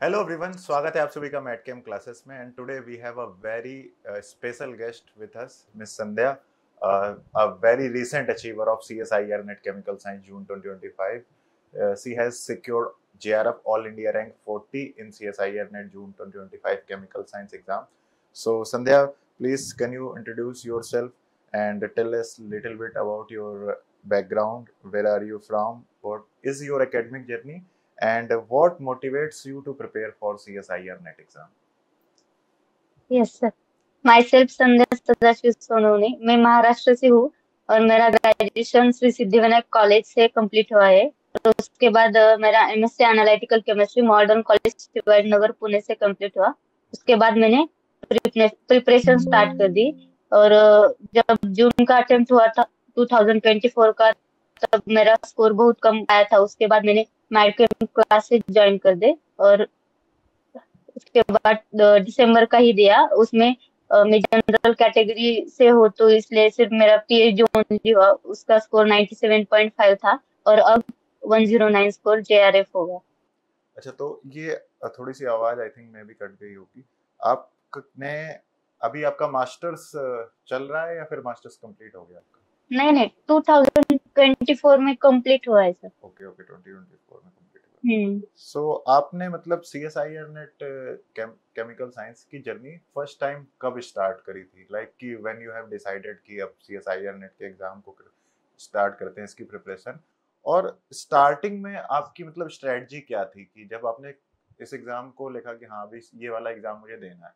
Hello everyone, स्वागत है आप सभी का मैट कैम क्लासेस में। And today we have a very special guest with us, miss Sandhya, a very recent achiever of CSIR NET Chemical Science June 2025. She has secured JRF All India rank 40 in CSIR NET June 2025 Chemical Science exam. So Sandhya, please can you introduce yourself and tell us little bit about your background? Where are you from? What is your academic journey? And what motivates you to prepare for CSIR NET exam? Yes sir. Myself Sandhya Sadashiv Sonawane. मैं महाराष्ट्र से हूँ और मेरा graduation Shri Siddhivinayak college से complete हुआ है। और उसके बाद मेरा MSc analytical chemistry modern college Shivaji Nagar Pune से कंप्लीट हुआ। उसके बाद मैंने प्रिपरेशन स्टार्ट कर दी। और जब जून का अटेम्प्ट हुआ था 2024 का, तब मेरा स्कोर बहुत कम आया था। उसके बाद मैंने मेडिकल क्लासेस ज्वाइन कर दे और उसके बाद दिसंबर का ही दिया। उसमें मैं जनरल कैटेगरी से हो तो इसलिए सिर्फ मेरा पीएच जो ओनली हुआ, उसका स्कोर 97.5 था और अब 109 स्कोर जेआरएफ होगा। अच्छा, तो ये थोड़ी सी आवाज आई थिंक में भी कट गई होगी। आपने अभी आपका मास्टर्स चल रहा है या फिर मास्टर्स कंप्लीट हो गया आपका? नहीं नहीं, 2024 में कंप्लीट हुआ है सर। ओके ओके, 2024 में कंप्लीट हुआ। हम्म। सो आपने मतलब सीएसआईआर नेट केमिकल साइंस की जर्नी फर्स्ट टाइम कब स्टार्ट करी थी? लाइक कि व्हेन यू हैव डिसाइडेड कि अब सीएसआईआर नेट के एग्जाम को स्टार्ट करते हैं इसकी प्रिपरेशन। और स्टार्टिंग में आपकी मतलब स्ट्रेटजी क्या थी कि जब आपने इस एग्जाम को लिखा कि हाँ अभी ये वाला एग्जाम मुझे देना है,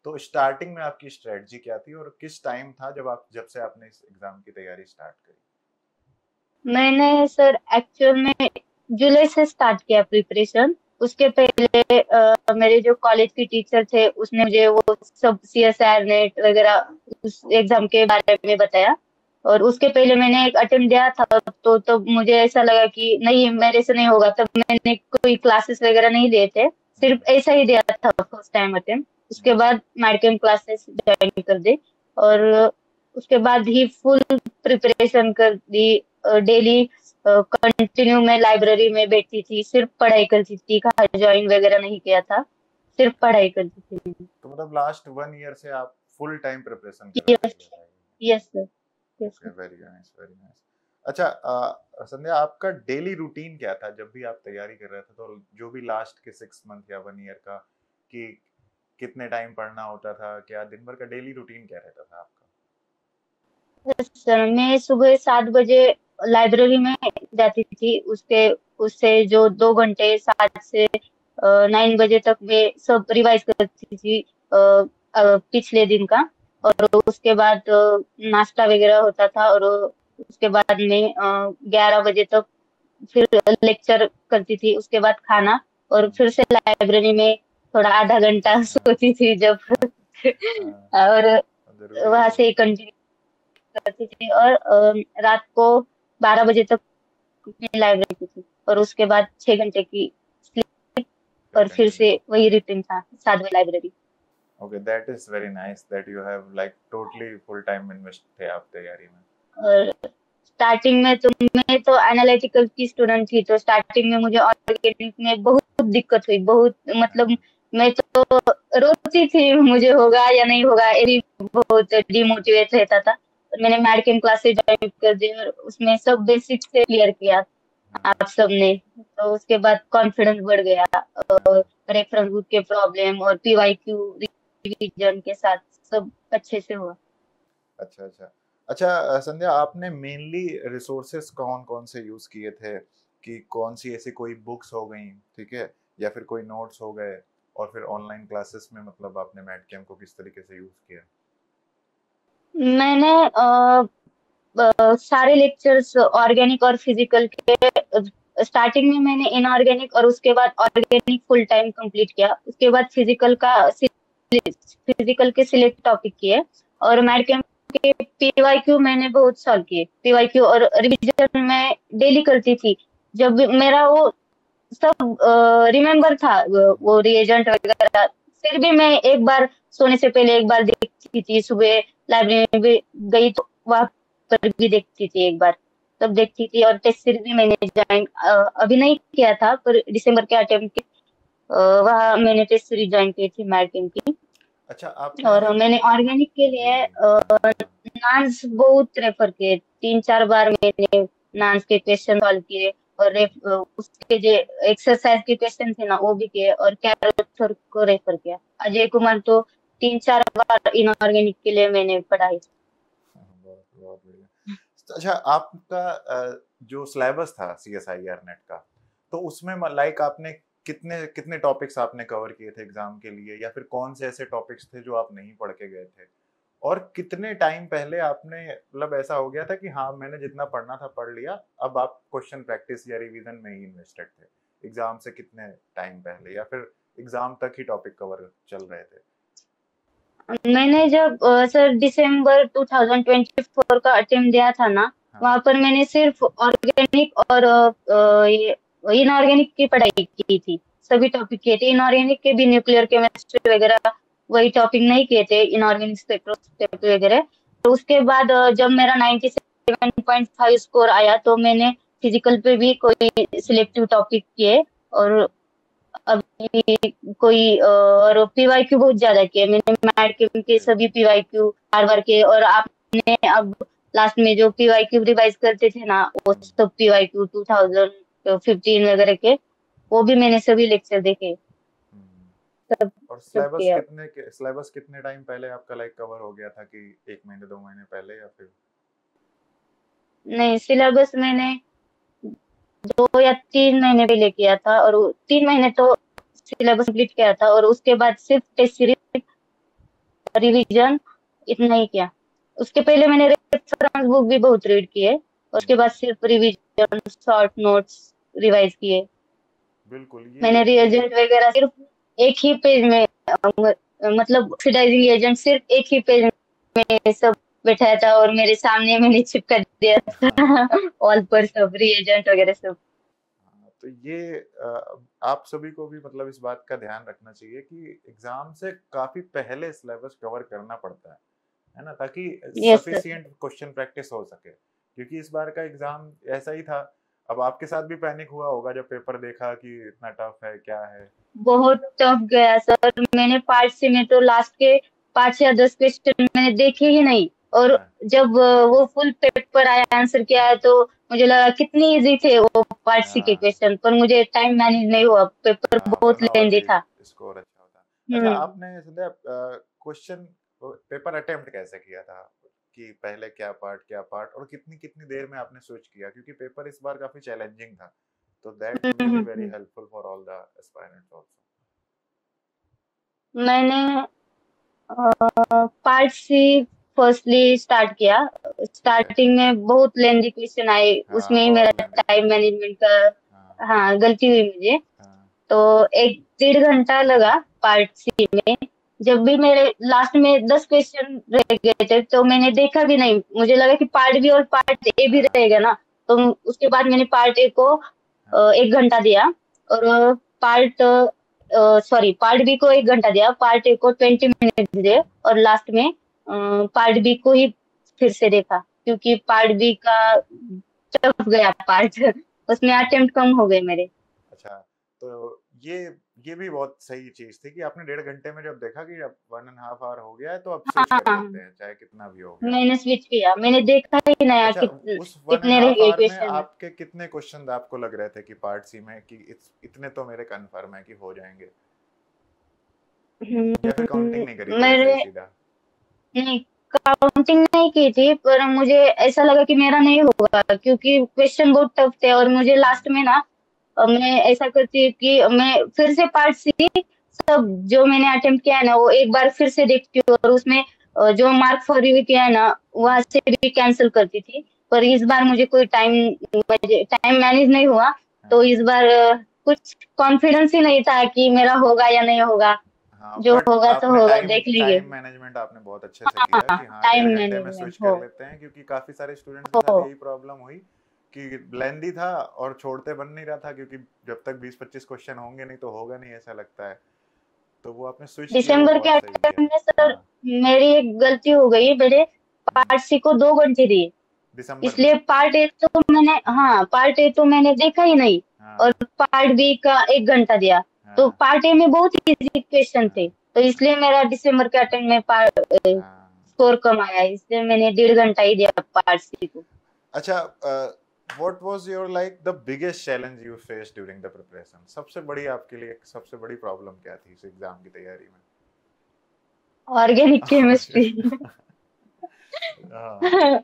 तो स्टार्टिंग में आपकी स्ट्रेटजी क्या थी और किस टाइम था जब से आपने इस एग्जाम की तैयारी स्टार्ट करी? मैंने सर एक्चुअल में जुलाई से स्टार्ट किया प्रिपरेशन। उसके पहले मेरे जो कॉलेज के टीचर थे उसने मुझे वो सब सीएसआर नेट वगैरह उस एग्जाम के बारे में बताया। और उसके पहले मैंने एक अटेम्प्ट दिया था, तो मुझे ऐसा लगा कि नहीं, मेरे से नहीं होगा। तब मैंने कोई क्लासेस वगैरह नहीं लिए थे, सिर्फ ऐसा ही दिया था फर्स्ट टाइम अटेम्प्ट। उसके बाद मेडिकल क्लासेस ज्वाइन कर दी और उसके बाद ही फुल प्रिपरेशन कर दी। डेली कंटिन्यू मैं लाइब्रेरी में बैठती थी, सिर्फ पढ़ाई करती थी, कहाँ ज्वाइन वगैरह नहीं किया था, सिर्फ पढ़ाई करती थी। तो मतलब लास्ट 1 ईयर से आप फुल टाइम प्रिपरेशन कर रहे यस। थे? Yes sir. Yes okay, very nice very nice. अच्छा, संध्या, आपका डेली रूटीन क्या था जब भी आप तैयारी कर रहे थे? तो जो भी लास्ट के 6 मंथ या 1 ईयर का, कि कितने टाइम पढ़ना होता था, क्या दिन भर का डेली रूटीन क्या रहता था आपका? सर, मैं सुबह 7 बजे लाइब्रेरी में जाती थी। उससे जो 2 घंटे 7 से 9 बजे तक मैं सब रिवाइज करती थी पिछले दिन का। और उसके बाद नाश्ता वगैरह होता था और उसके बाद में 11 बजे तक फिर लेक्चर करती थी। उसके बाद खाना और फिर से लाइब्रेरी में थोड़ा आधा घंटा हाँ सोती थी जब हाँ, और जरूरी है वहां वो। से कंटिन्यू करती थी। और रात को 12 बजे तक मैं लाइब्रेरी की थी और उसके बाद 6 घंटे की स्लीप और फिर कंटिन्यू। से वही रूटीन था, 7 बजे library. Okay, that is very nice that you have like totally full time invest थे आप तैयारी में। और स्टार्टिंग में तो मैं तो एनालिटिकल की स्टूडेंट थी, तो स्टार्टिंग में मुझे ऑर्गेनिक में बहुत दिक्कत हुई, बहुत मतलब मैं तो रोती थी, मुझे होगा या नहीं होगा, ये बहुत डिमोटिवेट रहता था। और मैंने मैडकेम क्लासेस ज्वाइन कर दी और उसमें सब बेसिक से क्लियर किया आप सबने। तो उसके बाद कॉन्फिडेंस बढ़ गया और रेफरेंस बुक के प्रॉब्लम और पीवाईक्यू रिवीजन के साथ सब अच्छे से हुआ। अच्छा अच्छा। अच्छा, संध्या, आपने मेनली रिसोर्सेस कौन कौन से यूज किए थे? कि कौन सी ऐसी कोई बुक्स हो गई, ठीक है, या फिर कोई नोट्स हो गए, और फिर ऑनलाइन क्लासेस में मतलब आपने मैडकेम को किस तरीके से यूज किया? मैंने सारे लेक्चर्स ऑर्गेनिक और फिजिकल के स्टार्टिंग में मैंने इनऑर्गेनिक और उसके बाद ऑर्गेनिक फुल टाइम कंप्लीट किया। उसके बाद फिजिकल के सिलेक्ट टॉपिक किए और मैडकेम के पीवाईक्यू मैंने बहुत सॉल्व किए। पीवाईक्यू और रिवीजन मैं डेली करती थी। जब भी मेरा वो सब रिमेम्बर था, वो रिएजेंट वगैरह, फिर भी मैं एक बार सोने से पहले एक बार देखती थी। सुबह लाइब्रेरी में भी गई तो वहां पर भी देखती थी एक बार, तब देखती थी। और टेस्ट सीरीज भी मैंने ज्वाइन अभी नहीं किया था पर दिसंबर के अटेम्प्ट वहाँ मैंने टेस्ट सीरीज ज्वाइन की थी मैडकेम की। अच्छा आपने। और मैंने ऑर्गेनिक के जी लिए जी। हाँ हाँ। नान्स बहुत रेफर किए, 3-4 बार मैंने नान्स के क्वेश्चन सॉल्व किए। और उसके जो एक्सरसाइज के क्वेश्चन थे ना वो भी किए, और कैरोल सर को रेफर किया। अजय कुमार तो 3-4 बार इनऑर्गेनिक के लिए मैंने पढ़ाई। बहुत बहुत बढ़िया। तो अच्छा आपका जो सिलेबस था सीएसआईआर नेट का, तो उसमें लाइक आपने कितने कितने टॉपिक्स आपने कवर किए थे एग्जाम के लिए, या फिर कौन से ऐसे टॉपिक्स थे जो आप नहीं पढ़ के गए थे, और कितने टाइम पहले आपने मतलब ऐसा हो गया था कि हाँ मैंने जितना पढ़ना था पढ़ लिया, अब आप क्वेश्चन प्रैक्टिस या रिवीजन में ही इन्वेस्टेड थे एग्जाम से कितने टाइम पहले, या फिर एग्जाम तक ही टॉपिक कवर चल रहे थे? मैंने जब सर दिसंबर 2024 का अटेम्प्ट दिया था ना, हाँ। वहां पर मैंने सिर्फ ऑर्गेनिक और ये इनऑर्गेनिक की पढ़ाई की थी। सभी टॉपिक किए थे, इनऑर्गेनिक के भी न्यूक्लियर केमिस्ट्री वगैरह वही टॉपिक नहीं किए थे, इनऑर्गेनिक स्पेक्ट्रोस्कोपी वगैरह। तो उसके बाद जब मेरा 97.5 स्कोर आया तो मैंने फिजिकल पे भी कोई सिलेक्टिव टॉपिक किए। और अभी कोई और पीवाईक्यू बहुत ज्यादा किए मैंने, मैड के सभी पीवाईक्यू बार बार के। और आपने अब लास्ट में जो पीवाईक्यू रिवाइज करते थे ना, वो सब पीवाईक्यू 2015 वगैरह के, वो भी मैंने सभी लेक्चर देखे, सब और सब किया। सिलेबस कितने टाइम पहले आपका लाइक कवर हो गया था, कि 1 महीने 2 महीने पहले, या फिर? नहीं, सिलेबस मैंने 2 या 3 महीने पहले किया था, और 3 महीने तो सिलेबस कंप्लीट किया था, और उसके बाद सिर्फ टेस्ट सीरीज रिवीजन इतना ही किया। उसके पहले मैंने रेफरेंस बुक भी बहुत रीड किए, और उसके बाद सिर्फ रिवीजन शॉर्ट नोट्स रिवाइज किए। बिल्कुल मैंने ये रिएजेंट वगैरह सिर्फ एक ही पेज में मतलब ऑक्सीडाइजिंग एजेंट सिर्फ एक ही पेज में सब बैठाया था, और मेरे सामने मैंने चिपका दिया हाँ, था ऑल पर सब रिएजेंट वगैरह सब। हाँ, तो ये आप सभी को भी मतलब इस बात का ध्यान रखना चाहिए कि एग्जाम से काफी पहले सिलेबस कवर करना पड़ता है ना, ताकि yes sir. Sufficient question practice हो सके, क्योंकि इस बार का एग्जाम ऐसा ही था। अब आपके साथ भी पैनिक हुआ होगा जब पेपर देखा कि इतना टफ है, क्या है? बहुत टफ गया सर। मैंने पार्ट सी में तो लास्ट के 5 या 10 क्वेश्चन मैंने देखे ही नहीं। और हाँ जब वो फुल पेपर आया आंसर किया है, तो मुझे लगा कितनी इजी थे वो पार्ट सी के हाँ क्वेश्चन, पर मुझे टाइम मैनेज नहीं हुआ, पेपर हाँ, बहुत वरना और लेंदी भी था। स्कोर अच्छा होता। अच्छा हम्म। आपने संध्या क्वेश्चन पेपर अटेम्प्ट कैसे किया था, कि पहले क्या पार्ट, और कितनी कितनी देर में आपने स्विच किया, क्योंकि पेपर इस बार काफी चैलेंजिंग था, तो that hmm, will be hmm, very helpful for all the aspirants also. मैंने पार्ट सी फर्स्टली स्टार्ट किया। ठीक है। स्टार्टिंग में बहुत लेंदी क्वेश्चन आए, हाँ उसमें ही बहुत मेरा लेंदी थे। टाइम मैनेजमेंट हाँ का हाँ गलती हुई मुझे। हाँ। तो 1-1.5 घंटा लगा पार्ट सी में। जब भी मेरे लास्ट में 10 क्वेश्चन रह गए थे, तो मैंने देखा भी नहीं, मुझे लगा कि पार्ट बी और पार्ट ए भी हाँ रहेगा ना। तो उसके बाद मैंने पार्ट ए को हाँ 1 घंटा दिया। हाँ और पार्ट पार्ट बी को 1 घंटा दिया, पार्ट ए को 20 मिनट दिए। और लास्ट में पार्ट बी को ही फिर से देखा, क्योंकि पार्ट बी का टफ गया पार्ट उसमें हाँ। अटेम्प्ट कम हो गए मेरे। अच्छा, तो ये ये भी बहुत सही चीज थी कि आपने 1.5 घंटे में जब देखा कि अब 1.5 आवर हो गया है, तो अब स्विच कर हाँ, लेते हैं चाहे कितना भी हो गया हो। मैंने स्विच किया, मैंने देखा ही नया अच्छा, उस वन एंड कितने रह हाफ गए आवर में क्वेश्चन। आपके कितने क्वेश्चन आपको लग रहे थे कि पार्ट सी में कि इतने तो मेरे कंफर्म है कि हो जाएंगे, या फिर काउंटिंग नहीं करी थी ऐसे ही मैंने सीधा? नहीं, काउंटिंग नहीं की थी, पर मुझे ऐसा लगा कि मेरा नहीं होगा, क्योंकि क्वेश्चन बहुत टफ थे। और मुझे लास्ट में ना मैं ऐसा करती हूँ कि मैं फिर से पार्ट सी सब जो मैंने अटेम्प्ट किया है ना, वो एक बार फिर से देखती हूँ, और उसमें जो मार्क फॉर रिव्यू किया है ना, वहां से भी कैंसिल करती थी। पर इस बार मुझे टाइम मैनेज नहीं हुआ। तो हाँ इस बार कुछ कॉन्फिडेंस ही नहीं था कि मेरा होगा या नहीं होगा। हाँ, जो बट होगा तो आपने होगा, टाइम देख लीजिए। टाइम मैनेजमेंट आपने बहुत अच्छे से किया हाँ, कि हाँ टाइम 1.5 घंटे में मैनेजमेंट स्विच हो कर लेते हैं, क्योंकि काफी सारे स्टूडेंट्स के साथ हो यही प्रॉब्लम हुई कि लेंदी था और छोड़ते बन नहीं रहा था, क्योंकि जब तक 20-25 क्वेश्चन होंगे नहीं तो होगा नहीं, ऐसा लगता है। तो वो आपने स्विच किया, वो दिसंबर के बहुत सही अटेम्प्ट किया। में सर हाँ। मेरी एक गलती हो गई, मैंने हम्म, पार्ट सी को 2 घंटे दिए। दिसंबर में। इसलिए पार्ट ए तो मैंने देखा ही नहीं। और हाँ पार्ट बी का 1 घंटा दिया। तो हाँ पार्ट ए में बहुत इजी क्वेश्चन थे, हाँ तो इसलिए मेरा दिसंबर के अटेम्प्ट में हाँ। स्कोर कम आया, इसलिए मैंने 1.5 घंटा ही दिया पार्ट सी को। अच्छा, what was your like the biggest challenge you faced during the preparation? सबसे बड़ी आपके लिए सबसे बड़ी प्रॉब्लम क्या थी इस एग्जाम की तैयारी ऑर्गेनिक केमिस्ट्री। में? हाँ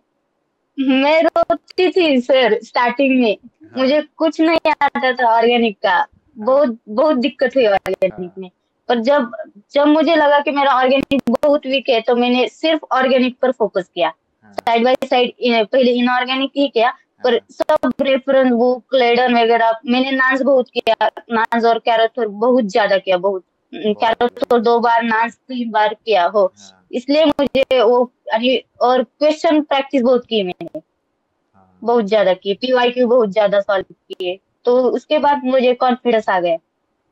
मैं रोती थी सर स्टार्टिंग में, हाँ मुझे कुछ नहीं आता था ऑर्गेनिक का, हाँ बहुत बहुत दिक्कत हुई ऑर्गेनिक हाँ में। पर जब जब मुझे लगा कि मेरा ऑर्गेनिक बहुत वीक है, तो मैंने सिर्फ ऑर्गेनिक पर फोकस किया, हाँ साइड बाय साइड। पहले इनऑर्गेनिक ही किया, पर हाँ सब रेफरेंस बुक लेडन वगैरह मैंने नाज बहुत किया, नाज और कैरोथोर बहुत ज्यादा किया, बहुत। बहुत बढ़िया। कैरोथोर 2 बार, नाज 3 बार किया हो, हाँ इसलिए मुझे वो और क्वेश्चन प्रैक्टिस बहुत की मैंने, हाँ बहुत ज्यादा की, पीवाईक्यू बहुत ज्यादा सॉल्व किए, तो उसके बाद मुझे कॉन्फिडेंस आ गया।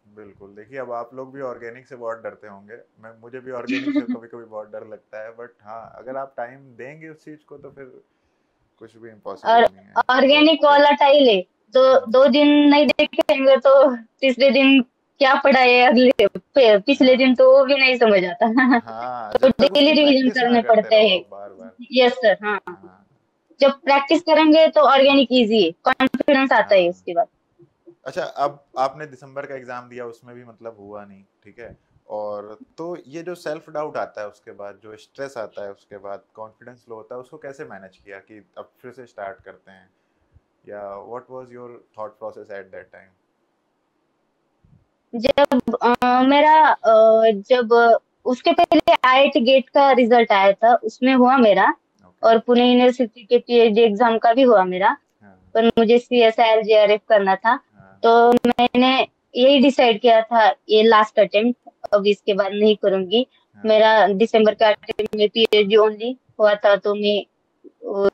बिल्कुल। देखिए, अब आप लोग भी ऑर्गेनिक से बहुत डरते होंगे, मैं मुझे भी ऑर्गेनिक से कभी कभी बहुत डर लगता है, बट हाँ, अगर आप टाइम देंगे उस चीज को तो फिर कुछ भी और इम्पॉसिबल नहीं है। बहुत ऑर्गेनिक बढ़िया। वाला टाइल है, तो 2 दिन नहीं देखेंगे तो तीसरे दिन क्या पढ़ा है अगले पिछले दिन, हाँ तो वो भी नहीं समझ आता। हाँ, तो जब तक डेली उसकी रिवीजन प्रैक्टिस ना करने करते पड़ते रहो हैं। आप बार बार। यस सर, हाँ। हाँ जब प्रैक्टिस करेंगे तो ऑर्गेनिक इजी है, कॉन्फिडेंस आता है हाँ। उसके बाद। अच्छा, अब आपने दिसंबर का एग्जाम दिया, उसमें भी मतलब हुआ नहीं, ठीक है, और तो ये जो सेल्फ डाउट आता है, उसके बाद जो स्ट्रेस आता है, उसके बाद कॉन्फिडेंस लो होता है, उसको कैसे मैनेज किया कि अब फिर से स्टार्ट करते हैं, या what was your thought process at that time? जब जब उसके पहले आईआईटी गेट का रिजल्ट आया था, उसमें हुआ मेरा, ओके। और पुणे यूनिवर्सिटी के पीएचडी एग्जाम का भी हुआ मेरा, हाँ पर मुझे सीएसआईआर जेआरएफ करना था। हाँ तो मैंने यही डिसाइड किया था, ये लास्ट अटेम्प्ट, अब इसके बाद नहीं करूंगी। हाँ मेरा दिसंबर का अटेम्प्ट में पीएचडी ओनली हुआ था, तो मैं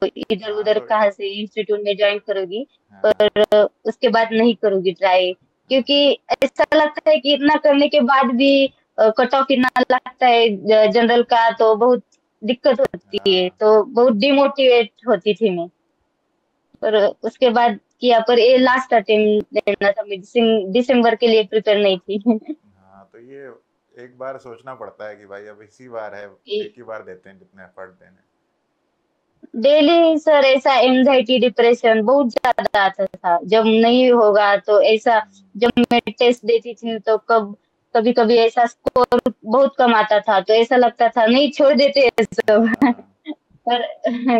इधर हाँ। उधर तो कहाँ से इंस्टीट्यूट में ज्वाइन करूंगी, हाँ उसके बाद नहीं करूंगी ट्राई, क्योंकि ऐसा लगता है कि इतना करने के बाद भी कट ऑफ इतना लगता है जनरल का, तो बहुत दिक्कत होती है, हाँ। तो बहुत डिमोटिवेट होती थी मैं। पर उसके बाद किया, पर ये लास्ट अटेम्प्ट देना था, मैं दिसंबर के लिए प्रिपेयर नहीं थी। हाँ, तो ये एक बार सोचना पड़ता है कि भाई अब इसी बार है, एक ही बार देते हैं जितने एफर्ट देने। डेली सर ऐसा एंजाइटी डिप्रेशन बहुत ज्यादा आता था, जब नहीं होगा तो ऐसा। हम्म, जब मैं टेस्ट देती थी तो कभी कभी ऐसा स्कोर बहुत कम आता था, तो ऐसा लगता था नहीं छोड़ देते हैं सब। हाँ पर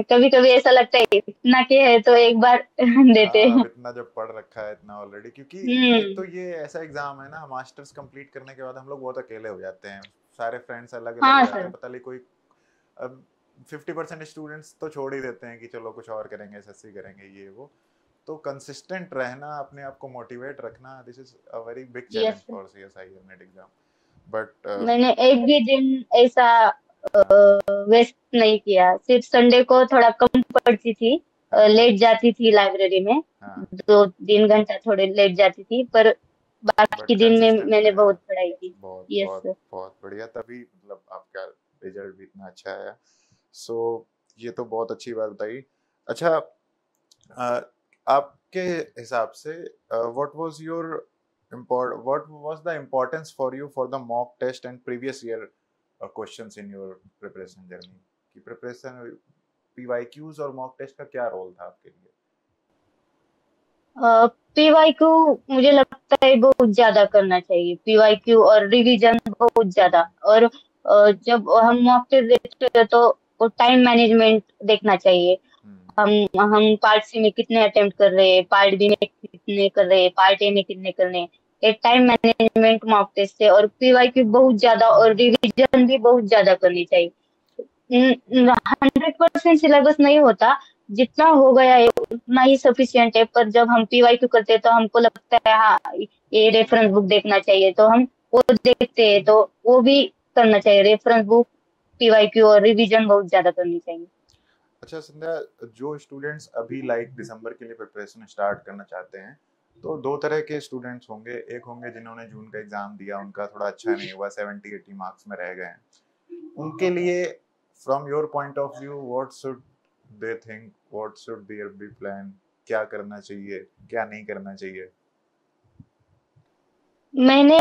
कभी कभी ऐसा लगता है इतना के है तो एक बार देते हाँ। अब हैं। इतना जब पढ़ रखा है इतना ऑलरेडी, क्योंकि एक तो हम्म। ये ऐसा एग्जाम है ना, मास्टर्स कंप्लीट करने के बाद हम लोग बहुत अकेले हो जाते हैं, सारे फ्रेंड्स अलग अलग हो हाँ जाते सर। हैं, पता नहीं कोई। अब 50% स्टूडेंट्स तो छोड़ ही देते हैं कि चलो कुछ और करेंगे, एसएससी करेंगे, ये वो। तो कंसिस्टेंट रहना, अपने आप को मोटिवेट रखना, this is a very big challenge yes, for CSI net exam. But मैंने एक भी दिन ऐसा हाँ वेस्ट नहीं किया, सिर्फ संडे को थोड़ा कम पढ़ती थी, हाँ लेट जाती थी लाइब्रेरी में, हाँ। 2-3 घंटा थोड़े लेट जाती थी, पर बट बाकी दिन में कंसिस्टेंट मैंने रहे बहुत आप। पढ़ाई की। बहुत यस बहुत सर। बहुत बढ़िया, तभी मतलब आपका रिजल्ट भी इतना अच्छा आया। सो ये तो बहुत अच्छी बात बताई। अच्छा, अ, आपके हिसाब से what was your what was the importance for you for the mock test and previous year questions in your preparation journey? की प्रिपरेशन, पीवाईक्यूज और मॉक टेस्ट का क्या रोल था आपके लिए? पीवाईक्यू मुझे लगता है बहुत ज्यादा करना चाहिए, पीवाईक्यू और रिवीजन बहुत ज्यादा। हम्म और जब हम मॉक टेस्ट देते हैं तो टाइम मैनेजमेंट देखना चाहिए। हम्म हम पार्ट सी में कितने अटेम्प्ट कर रहे हैं, पार्ट बी में कितने कर रहे हैं, पार्ट ए में कितने कर रहे हैं, एक टाइम मैनेजमेंट मॉक टेस्ट है, और पीवाईक्यू बहुत ज्यादा और रिवीजन भी बहुत ज्यादा करनी चाहिए। 100% सिलेबस नहीं होता, जितना हो गया है उतना ही सफिशियंट है, पर जब हम पीवाईक्यू करते हैं तो हमको लगता है हाँ ये रेफरेंस बुक देखना चाहिए, तो हम वो देखते हैं, तो वो भी करना चाहिए, रेफरेंस बुक, पीवाईक्यू और रिवीजन बहुत ज्यादा करनी चाहिए। अच्छा संध्या, जो स्टूडेंट्स अभी लाइक दिसंबर के लिए प्रिपरेशन स्टार्ट करना चाहते हैं, तो दो तरह के स्टूडेंट्स होंगे। एक होंगे जिन्होंने जून का एग्जाम दिया, उनका थोड़ा अच्छा नहीं हुआ, 70-80 मार्क्स में रह गए हैं। उनके लिए from your point of view what should they think, what should there be plan, क्या करना चाहिए, क्या नहीं करना चाहिए? मैंने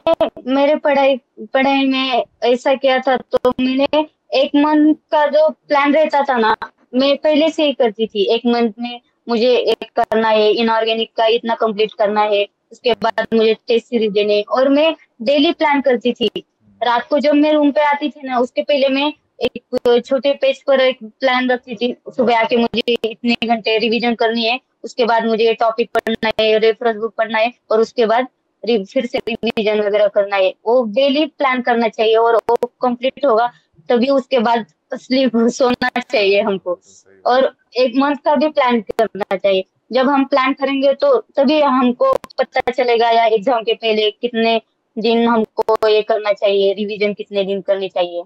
मेरे पढ़ाई पढ़ाई में ऐसा किया था, तो मैंने एक मंथ का जो प्लान रहता था ना, मैं पहले से ही करती थी। एक मंथ में मुझे एक करना है, इनऑर्गेनिक का इतना कंप्लीट करना है, उसके हम्म, बाद मुझे टेस्ट सीरीज देने हैं, और मैं डेली प्लान करती थी। हम्म, रात को जब मैं रूम पे आती थी ना, उसके पहले मैं एक छोटे पेज पर एक प्लान रखती थी। सुबह आके मुझे इतने घंटे रिवीजन करनी है, उसके बाद मुझे ये टॉपिक पढ़ना है, रेफरेंस बुक पढ़ना है, और उसके बाद फिर से रिवीजन वगैरह करना है। वो डेली प्लान करना चाहिए, और वो कंप्लीट होगा तभी उसके बाद स्लीप सोना चाहिए हाँ हमको। बिल्कुल सही बात और एक मंथ का भी प्लान करना चाहिए। जब हम प्लान करेंगे तो तभी हमको पता चलेगा, या एग्जाम के पहले कितने दिन हमको ये करना चाहिए, रिवीजन कितने दिन करनी चाहिए, है।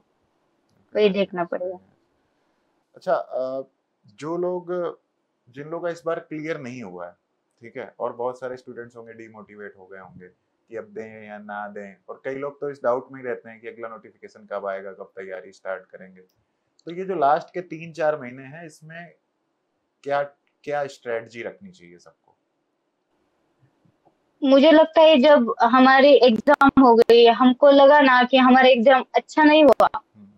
वही वेरी देखना नाइस वेरी पड़ेगा। नाइस। अच्छा, जो लोग जिन लोगों का इस बार क्लियर नहीं हुआ है, ठीक है, और बहुत सारे स्टूडेंट्स होंगे डीमोटिवेट हो गए होंगे कि अब दें या ना दें, और कई लोग तो इस डाउट में ही रहते हैं कि अगला नोटिफिकेशन कब आएगा, कब तैयारी स्टार्ट करेंगे। तो ये जो लास्ट के 3-4 महीने हैं, इसमें क्या क्या स्ट्रेटजी रखनी चाहिए सबको? मुझे लगता है जब हमारी एग्जाम हो गई, हमको लगा ना कि हमारा एग्जाम अच्छा नहीं हुआ,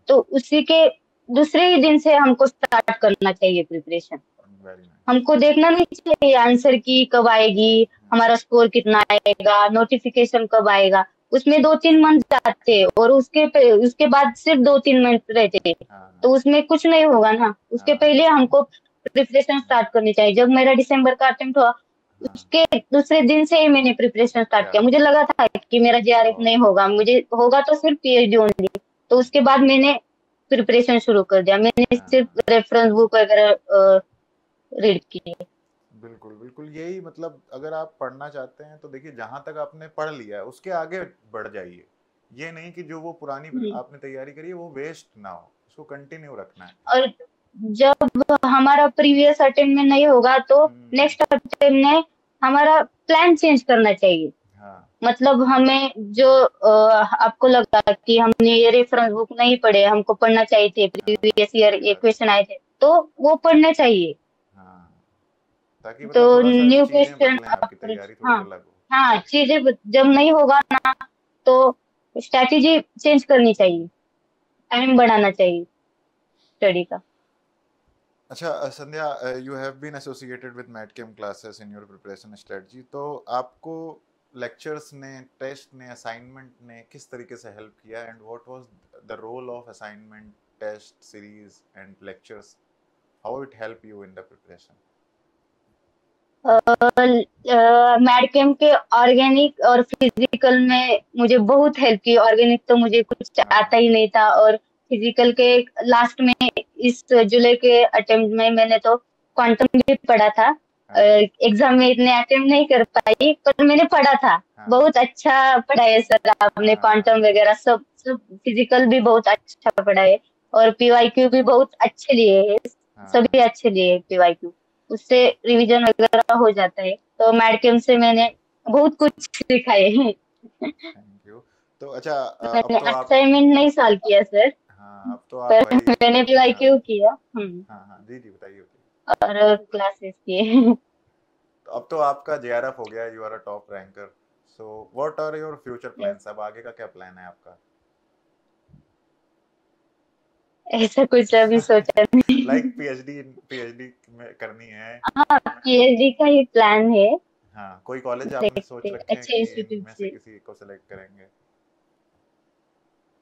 तो उसी के दूसरे ही दिन से हमको स्टार्ट करना चाहिए प्रिपरेशन। Very nice. हमको देखना नहीं चाहिए आंसर की कब आएगी, हमारा स्कोर कितना आएगा, नोटिफिकेशन कब आएगा। उसमें 2-3 मंथ जाते हैं, और उसके बाद सिर्फ 2-3 मंथ रहते हैं, हाँ तो उसमें कुछ नहीं होगा ना। उसके हाँ पहले हमको प्रिपरेशन स्टार्ट करनी चाहिए। जब मेरा दिसंबर का अटेम्प्ट हुआ, हाँ। उसके दूसरे दिन से ही मैंने प्रिपरेशन स्टार्ट क्या किया। मुझे बात लगा था कि मेरा जेआरएफ है। नहीं होगा, मुझे होगा तो सिर्फ पीएचडी ओनली। तो उसके बाद मैंने प्रिपरेशन शुरू कर दिया। मैंने हाँ सिर्फ रेफरेंस बुक वगैरह रीड की। बिल्कुल बिल्कुल, यही मतलब, अगर आप पढ़ना चाहते हैं तो देखिए, जहां तक आपने पढ़ लिया है उसके आगे बढ़ जाइए। ये नहीं कि जो वो पुरानी हम्म। आपने तैयारी करी है वो वेस्ट ना हो, उसको कंटिन्यू रखना है। और जब हमारा प्रीवियस अटेम्प्ट में नहीं होगा, तो हम्म। नेक्स्ट अटेम्प्ट में हमारा प्लान चेंज करना चाहिए। हाँ मतलब हमें जो आपको लगा कि हमने ये रेफरेंस बुक नहीं पढ़े, हमको पढ़ना चाहिए थे, हाँ प्रीवियस ईयर सही ये बात है। क्वेश्चन आए थे, तो वो पढ़ना चाहिए। हाँ, ताकि तो मतलब थोड़ा सा न्यू चीजें क्वेश्चन बदलें, आपकी तैयारी थोड़ी हाँ, अलग हो। हाँ चीजें जब नहीं होगा ना, तो स्ट्रैटेजी चेंज करनी चाहिए, टाइम बढ़ाना चाहिए स्टडी का। अच्छा Sandhya, you have been associated with MatChem classes in your preparation strategy, तो आपको लेक्चर्स ने, टेस्ट ने, असाइनमेंट ने किस तरीके से हेल्प किया, and what was the role of assignment, test series and lectures, how it help you in the preparation? Mad Camp के ऑर्गेनिक और फिजिकल में मुझे बहुत हेल्प की। ऑर्गेनिक तो मुझे कुछ आता हाँ ही नहीं था, और फिजिकल के लास्ट में इस जुलाई के अटेम्प्ट में मैंने तो क्वांटम भी पढ़ा था। हाँ एग्जाम में इतने अटेम्प्ट नहीं कर पाई, पर मैंने पढ़ा था। हाँ बहुत अच्छा पढ़ाया सर आपने, हाँ क्वांटम वगैरह सब सब। फिजिकल भी बहुत अच्छा पढ़ाए, और पीवाईक्यू भी बहुत अच्छे लिए हैं। हाँ। सभी अच्छे लिए पीवाईक्यू, उससे रिवीजन वगैरह हो जाता है। तो मैडकेम से मैंने बहुत कुछ सीखा है। Thank you. तो अच्छा, अब मैंने तो आप, असाइनमेंट नहीं सॉल्व किया सर, हाँ अब तो आप पर भाई, मैंने हाँ पीवाईक्यू किया। हाँ हाँ, जी जी बताइए बताइए। और क्लासेस किए। तो अब तो आपका जेआरएफ हो गया, you are a top ranker, so what are your future Yes, plans, अब आगे का क्या प्लान है आपका? ऐसा कुछ अभी सोचा लाइक नहीं। पीएचडी, पीएचडी में करनी है? हाँ, पीएचडी का ही प्लान है। हाँ, कोई कॉलेज आपने सोच देखते रखे हैं अच्छे कि इंस्टीट्यूट इनमें से से। किसी को सेलेक्ट करेंगे,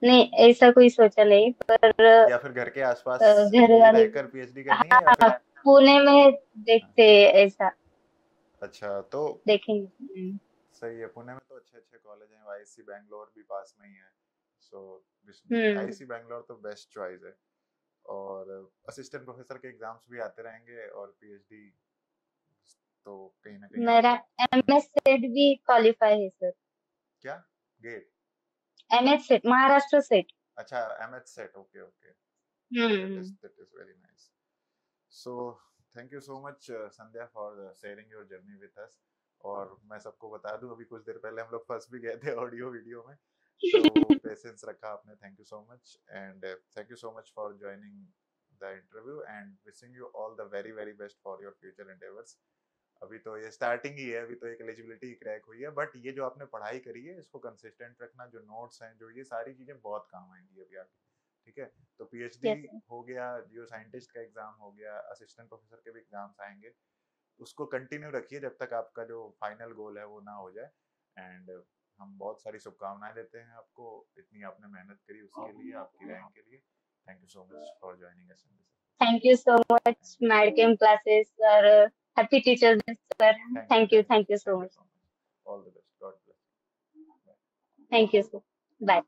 नहीं, ऐसा कोई सोचा नहीं, पर या फिर घर के आसपास घर ही वाले, रहकर पीएचडी करनी है, या हाँ फिर? पुणे में देखते हैं, ऐसा अच्छा, तो देखेंगे। सही है, पुणे में तो अच्छे अच्छे कॉलेज हैं, आईआईसी बैंगलोर भी पास में ही है, सो हम्म। आईआईसी बैंगलोर तो बेस्ट चॉइस है। और असिस्टेंट प्रोफेसर के एग्जाम्स भी आते रहेंगे, और पीएचडी तो कहीं ना कहीं मेरा आपको। एमएस सेट भी क्वालिफाई है सर। क्या? GATE? MS SET, Maharashtra SET. अच्छा, MH SET, okay okay. Hmm. That is very nice. So thank you so much Sandhya for sharing your journey with us. और मैं सबको बता दूं, अभी कुछ देर पहले हम लोग फंस भी गए थे ऑडियो वीडियो में, तो वो पेशेंस रखा आपने, thank you so much, and thank you so much for joining the interview, and wishing you all the very very best for your future endeavours. अभी तो ये स्टार्टिंग ही है, अभी तो एक एलिजिबिलिटी क्रैक हुई है, बट ये जो आपने पढ़ाई करी है इसको कंसिस्टेंट रखना, जो नोट्स हैं, जो ये सारी चीजें बहुत काम आएंगी अभी आगे। ठीक है, तो पीएचडी यस सर। हो गया, जियो साइंटिस्ट का एग्जाम हो गया, असिस्टेंट प्रोफेसर के भी एग्जाम्स आएंगे, उसको कंटिन्यू रखिए जब तक आपका जो फाइनल गोल है वो ना हो जाए। एंड हम बहुत सारी शुभकामनाएं देते हैं आपको, इतनी आपने मेहनत करी उसके लिए, आपकी रैंक के लिए। Thank you so much for joining us in this. Thank you so much MadChem classes और happy teachers day sir. Thank you so thank you much. So much, all the best, God bless. Thank you sir. Bye.